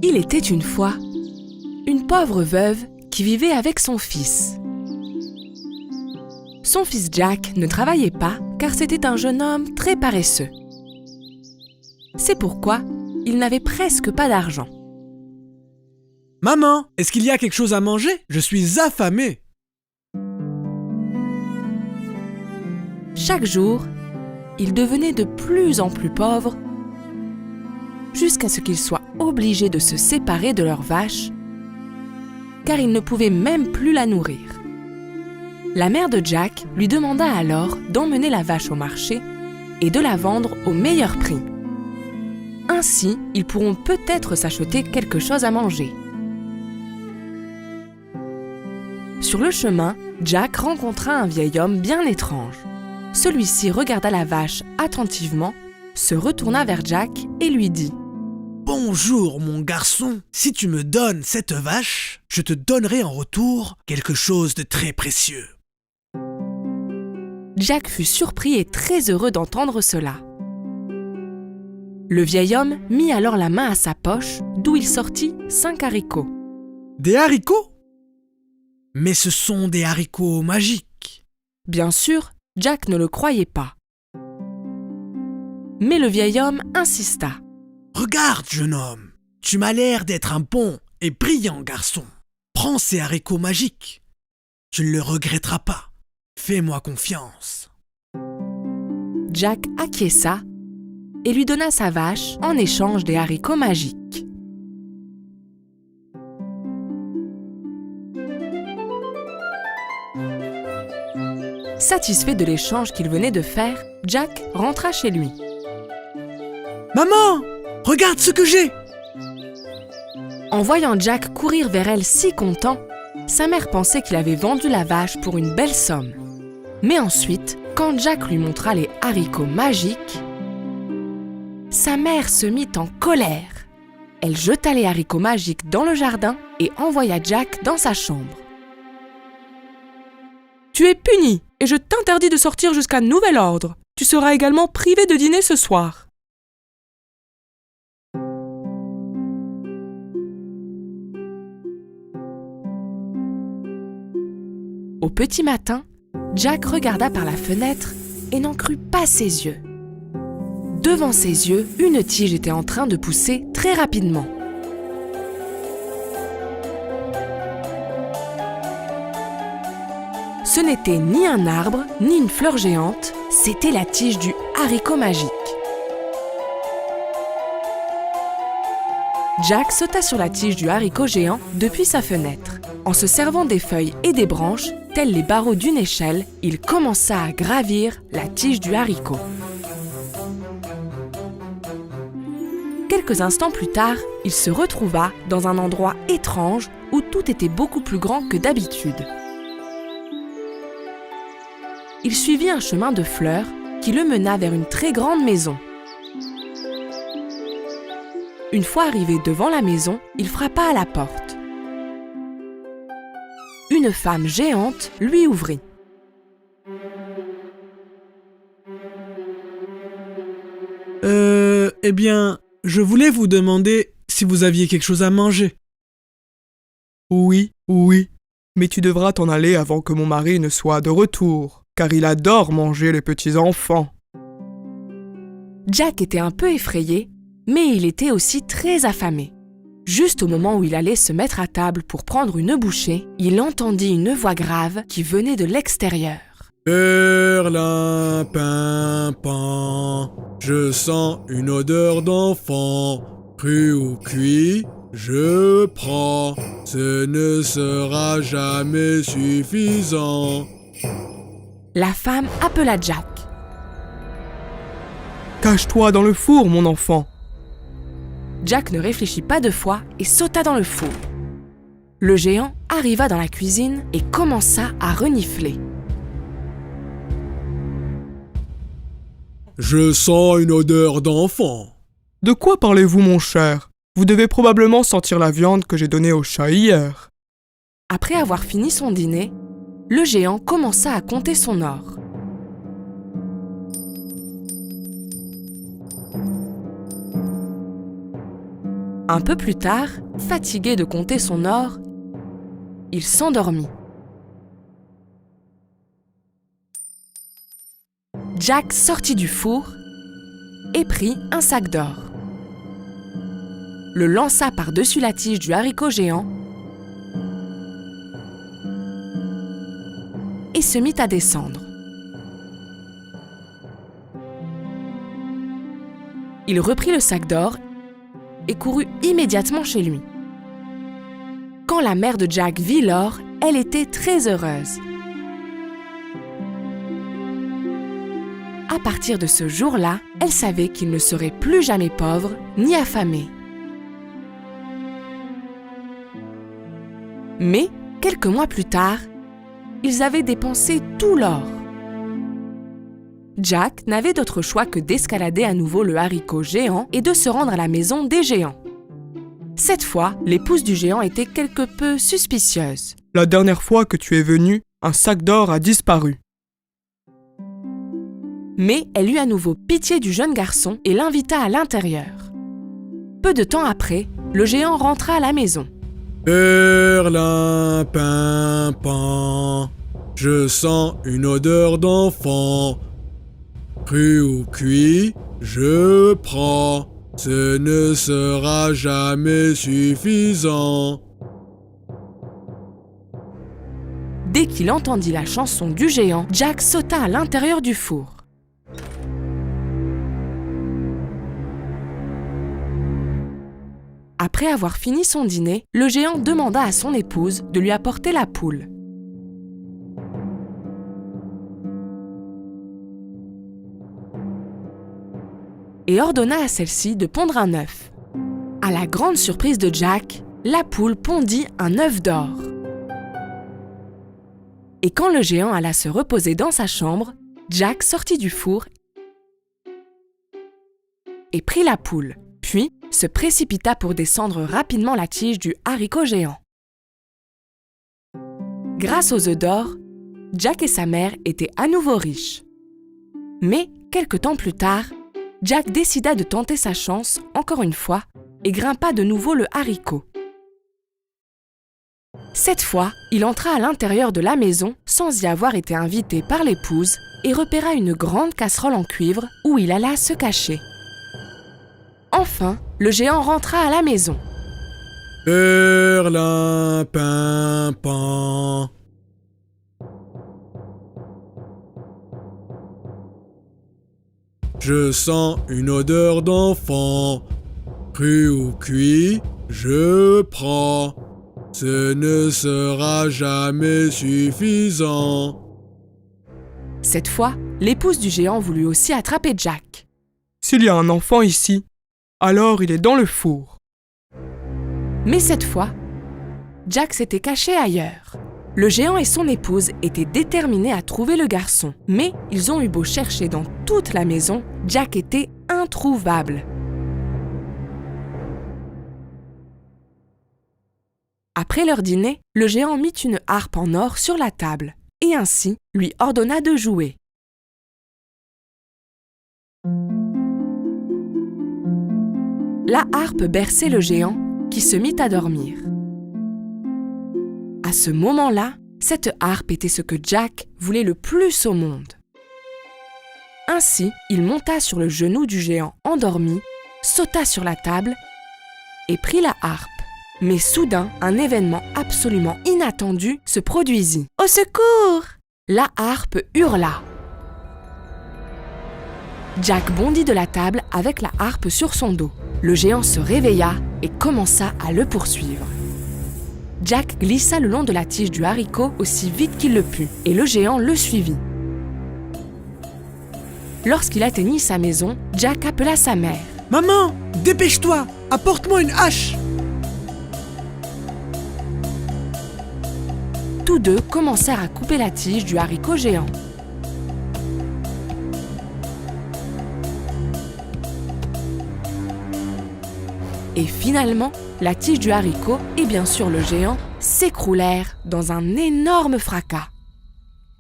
Il était une fois une pauvre veuve qui vivait avec son fils. Son fils Jack ne travaillait pas car c'était un jeune homme très paresseux. C'est pourquoi il n'avait presque pas d'argent. « Maman, est-ce qu'il y a quelque chose à manger? Je suis affamé !» Chaque jour, il devenait de plus en plus pauvre jusqu'à ce qu'ils soient obligés de se séparer de leur vache car ils ne pouvaient même plus la nourrir. La mère de Jack lui demanda alors d'emmener la vache au marché et de la vendre au meilleur prix. Ainsi, ils pourront peut-être s'acheter quelque chose à manger. Sur le chemin, Jack rencontra un vieil homme bien étrange. Celui-ci regarda la vache attentivement, se retourna vers Jack et lui dit « Bonjour mon garçon, si tu me donnes cette vache, je te donnerai en retour quelque chose de très précieux. » Jack fut surpris et très heureux d'entendre cela. Le vieil homme mit alors la main à sa poche, d'où il sortit 5 haricots. « Des haricots? Mais ce sont des haricots magiques. » Bien sûr, Jack ne le croyait pas. Mais le vieil homme insista. « Regarde, jeune homme, tu m'as l'air d'être un bon et brillant garçon. Prends ces haricots magiques. Tu ne le regretteras pas. Fais-moi confiance. » Jack acquiesça et lui donna sa vache en échange des haricots magiques. Satisfait de l'échange qu'il venait de faire, Jack rentra chez lui. « Maman, regarde ce que j'ai !» En voyant Jack courir vers elle si content, sa mère pensait qu'il avait vendu la vache pour une belle somme. Mais ensuite, quand Jack lui montra les haricots magiques, sa mère se mit en colère. Elle jeta les haricots magiques dans le jardin et envoya Jack dans sa chambre. « Tu es puni et je t'interdis de sortir jusqu'à nouvel ordre. Tu seras également privé de dîner ce soir. » Au petit matin, Jack regarda par la fenêtre et n'en crut pas ses yeux. Devant ses yeux, une tige était en train de pousser très rapidement. Ce n'était ni un arbre, ni une fleur géante, c'était la tige du haricot magique. Jack sauta sur la tige du haricot géant depuis sa fenêtre. En se servant des feuilles et des branches, tels les barreaux d'une échelle, il commença à gravir la tige du haricot. Quelques instants plus tard, il se retrouva dans un endroit étrange où tout était beaucoup plus grand que d'habitude. Il suivit un chemin de fleurs qui le mena vers une très grande maison. Une fois arrivé devant la maison, il frappa à la porte. Une femme géante lui ouvrit. Eh bien, je voulais vous demander si vous aviez quelque chose à manger. » Oui, mais tu devras t'en aller avant que mon mari ne soit de retour, car il adore manger les petits enfants. Jack était un peu effrayé, mais il était aussi très affamé. Juste au moment où il allait se mettre à table pour prendre une bouchée, il entendit une voix grave qui venait de l'extérieur. Perlimpinpin, je sens une odeur d'enfant. Cru ou cuit, je prends. Ce ne sera jamais suffisant. La femme appela Jack. Cache-toi dans le four, mon enfant. Jack ne réfléchit pas 2 fois et sauta dans le four. Le géant arriva dans la cuisine et commença à renifler. Je sens une odeur d'enfant. De quoi parlez-vous, mon cher? Vous devez probablement sentir la viande que j'ai donnée au chat hier. Après avoir fini son dîner, le géant commença à compter son or. Un peu plus tard, fatigué de compter son or, il s'endormit. Jack sortit du four et prit un sac d'or. Le lança par-dessus la tige du haricot géant et se mit à descendre. Il reprit le sac d'or et courut immédiatement chez lui. Quand la mère de Jack vit l'or, elle était très heureuse. À partir de ce jour-là, elle savait qu'il ne serait plus jamais pauvre ni affamé. Mais, quelques mois plus tard, ils avaient dépensé tout l'or. Jack n'avait d'autre choix que d'escalader à nouveau le haricot géant et de se rendre à la maison des géants. Cette fois, l'épouse du géant était quelque peu suspicieuse. La dernière fois que tu es venu, un sac d'or a disparu. Mais elle eut à nouveau pitié du jeune garçon et l'invita à l'intérieur. Peu de temps après, le géant rentra à la maison. Perlimpinpin, je sens une odeur d'enfant. Cru ou cuit, je prends. Ce ne sera jamais suffisant. Dès qu'il entendit la chanson du géant, Jack sauta à l'intérieur du four. Après avoir fini son dîner, le géant demanda à son épouse de lui apporter la poule. Et ordonna à celle-ci de pondre un œuf. À la grande surprise de Jack, la poule pondit un œuf d'or. Et quand le géant alla se reposer dans sa chambre, Jack sortit du four et prit la poule, puis se précipita pour descendre rapidement la tige du haricot géant. Grâce aux œufs d'or, Jack et sa mère étaient à nouveau riches. Mais, quelque temps plus tard, Jack décida de tenter sa chance encore une fois et grimpa de nouveau le haricot. Cette fois, il entra à l'intérieur de la maison sans y avoir été invité par l'épouse et repéra une grande casserole en cuivre où il alla se cacher. Enfin, le géant rentra à la maison. Perlimpinpin. Je sens une odeur d'enfant. Cru ou cuit, je prends. Ce ne sera jamais suffisant. Cette fois, l'épouse du géant voulut aussi attraper Jack. S'il y a un enfant ici, alors il est dans le four. Mais cette fois, Jack s'était caché ailleurs. Le géant et son épouse étaient déterminés à trouver le garçon. Mais ils ont eu beau chercher dans toute la maison, Jack était introuvable. Après leur dîner, le géant mit une harpe en or sur la table et ainsi lui ordonna de jouer. La harpe berçait le géant qui se mit à dormir. À ce moment-là, cette harpe était ce que Jack voulait le plus au monde. Ainsi, il monta sur le genou du géant endormi, sauta sur la table et prit la harpe. Mais soudain, un événement absolument inattendu se produisit. « Au secours !» La harpe hurla. Jack bondit de la table avec la harpe sur son dos. Le géant se réveilla et commença à le poursuivre. Jack glissa le long de la tige du haricot aussi vite qu'il le put, et le géant le suivit. Lorsqu'il atteignit sa maison, Jack appela sa mère. « Maman, dépêche-toi, apporte-moi une hache !» Tous deux commencèrent à couper la tige du haricot géant. Et finalement, la tige du haricot et bien sûr le géant s'écroulèrent dans un énorme fracas.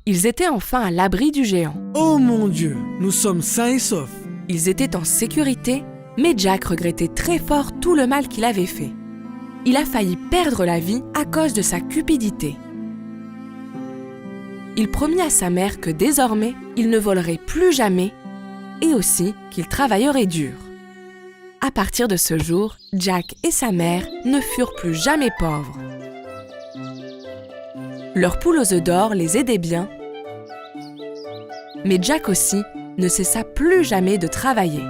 Ils étaient enfin à l'abri du géant. Oh mon Dieu, nous sommes sains et saufs. Ils étaient en sécurité Mais Jack regrettait très fort tout le mal qu'il avait fait. Il a failli perdre la vie à cause de sa cupidité. Il promit à sa mère que désormais, il ne volerait plus jamais et aussi qu'il travaillerait dur. À partir de ce jour, Jack et sa mère ne furent plus jamais pauvres. Leur poule aux œufs d'or les aidait bien, mais Jack aussi ne cessa plus jamais de travailler.